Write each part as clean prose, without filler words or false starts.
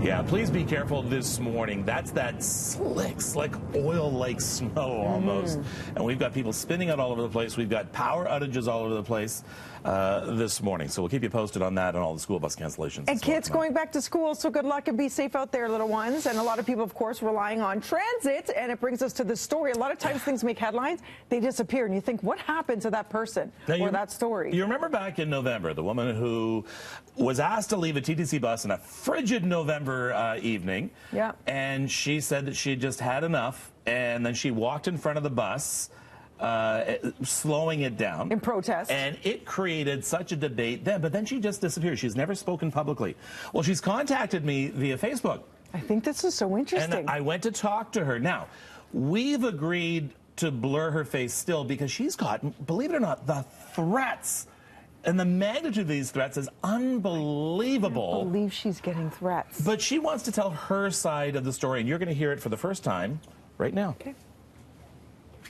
Yeah, please be careful this morning. That's that slick oil-like snow almost. And we've got people spinning out all over the place. We've got power outages all over the place this morning. So we'll keep you posted on that and all the school bus cancellations. And kids going back to school, so good luck and be safe out there, little ones. And a lot of people, of course, relying on transit. And it brings us to the story. A lot of times things make headlines, they disappear. And you think, what happened to that person or that story? You remember back in November, the woman who was asked to leave a TTC bus in a frigid November evening. Yeah. And she said that she had just had enough. And then she walked in front of the bus, slowing it down. In protest. And it created such a debate then, but then she just disappeared. She's never spoken publicly. Well, she's contacted me via Facebook. I think this is so interesting. And I went to talk to her. Now, we've agreed to blur her face still because she's gotten, believe it or not, the threats. And the magnitude of these threats is unbelievable. I can't believe she's getting threats. But she wants to tell her side of the story, and you're going to hear it for the first time right now. Okay.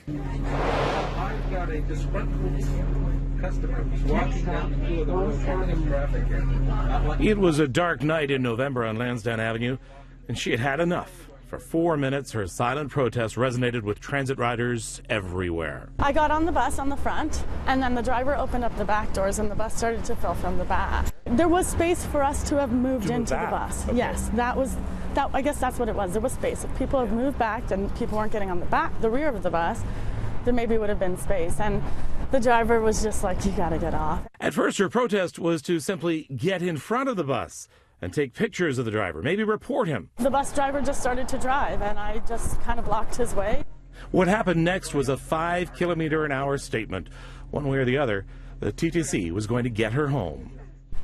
I've got a disgruntled customer who's walking down the middle of the road holding up traffic here. It was a dark night in November on Lansdowne Avenue, and she had had enough. For 4 minutes, her silent protest resonated with transit riders everywhere. I got on the bus on the front, and then the driver opened up the back doors, and the bus started to fill from the back. There was space for us to have moved into the bus. Okay. Yes, I guess that's what it was. There was space. If people have moved back and people weren't getting on the rear of the bus, there maybe would have been space. And the driver was just like, you got to get off. At first, her protest was to simply get in front of the bus and take pictures of the driver, maybe report him. The bus driver just started to drive, and I just kind of blocked his way. What happened next was a 5-kilometer-an-hour statement. One way or the other, the TTC was going to get her home.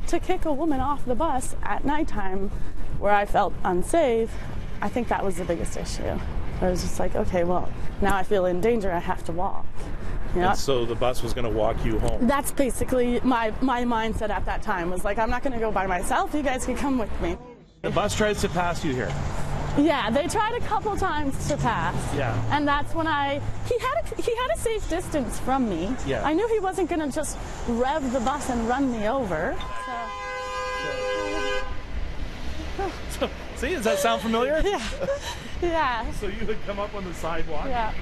To kick a woman off the bus at nighttime where I felt unsafe, I think that was the biggest issue. I was just like, okay, well, now I feel in danger, I have to walk. You know? And so the bus was going to walk you home. That's basically my mindset at that time, was like, I'm not going to go by myself, you guys can come with me. The bus tries to pass you here. Yeah, they tried a couple times to pass. Yeah. And that's when he had a safe distance from me. Yeah. I knew he wasn't going to just rev the bus and run me over. So, see, does that sound familiar? Yeah. Yeah. So you would come up on the sidewalk. Yeah.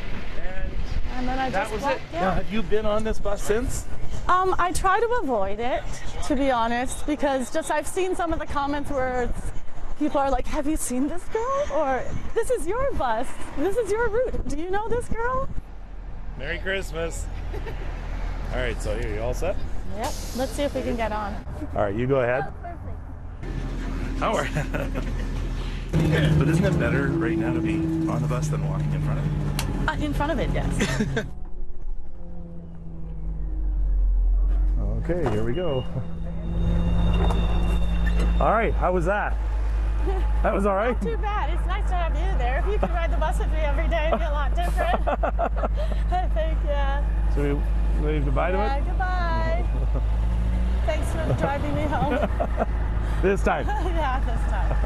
And then I just that was walked, it. yeah. Now, have you been on this bus since? I try to avoid it, to be honest, because I've seen some of the comments where people are like, have you seen this girl? Or, this is your bus. This is your route. Do you know this girl? Merry Christmas. All right, so here, you all set? Yep. Let's see if we can get on. All right, you go ahead. Oh, perfect. All right. But isn't it better right now to be on the bus than walking in front of it? In front of it, yes. Okay, here we go. All right, how was that? That was all right? Not too bad. It's nice to have you there. If you could ride the bus with me every day, it'd be a lot different. I think, yeah. So we wave goodbye to it? Yeah, goodbye. Thanks for driving me home. This time. Yeah, this time.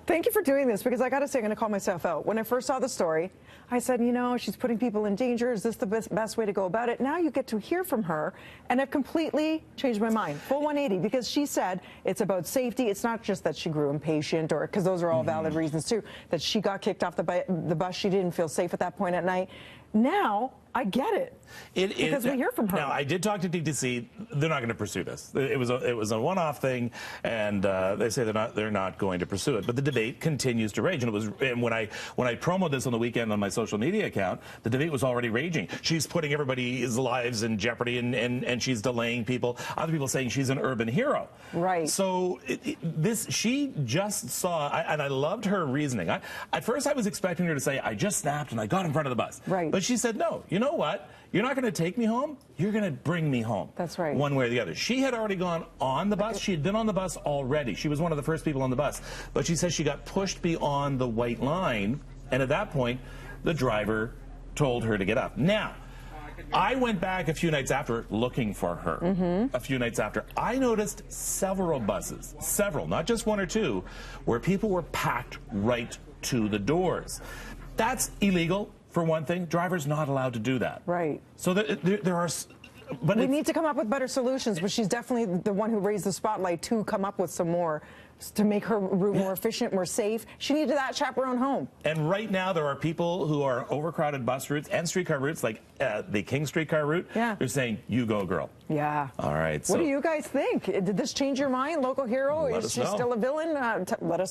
Thank you for doing this, because I got to say, I'm going to call myself out. When I first saw the story, I said, you know, she's putting people in danger. Is this the best way to go about it? Now you get to hear from her, and I've completely changed my mind. Full 180, because she said it's about safety. It's not just that she grew impatient, or because those are all valid reasons, too, that she got kicked off the bus. She didn't feel safe at that point at night. Now I get it. Because we hear from her. Now, I did talk to TTC. They're not going to pursue this. It was a one-off thing, and they say they're not going to pursue it. But the debate continues to rage. And when I promoted this on the weekend on my social media account, the debate was already raging. She's putting everybody's lives in jeopardy, and she's delaying people. Other people saying she's an urban hero. Right. So she just saw, and I loved her reasoning. At first, I was expecting her to say, I just snapped and I got in front of the bus. Right. But she said, no. You know what? You're not going to take me home. You're going to bring me home. That's right. One way or the other. She had already gone on the bus. She had been on the bus already. She was one of the first people on the bus. But she says she got pushed beyond the white line. And at that point, the driver told her to get up. Now, I went back a few nights after looking for her. A few nights after. I noticed several buses, not just one or two, where people were packed right to the doors. That's illegal. For one thing, drivers not allowed to do that. Right. So there are But we need to come up with better solutions, but she's definitely the one who raised the spotlight to come up with some more to make her route more efficient, more safe. She needed that chaperone home. And right now, there are people who are overcrowded bus routes and streetcar routes, like the King streetcar route. Yeah. They're saying, you go, girl. Yeah. All right. What do you guys think? Did this change your mind? Local hero? Let Is us she know. still a villain? Let us know.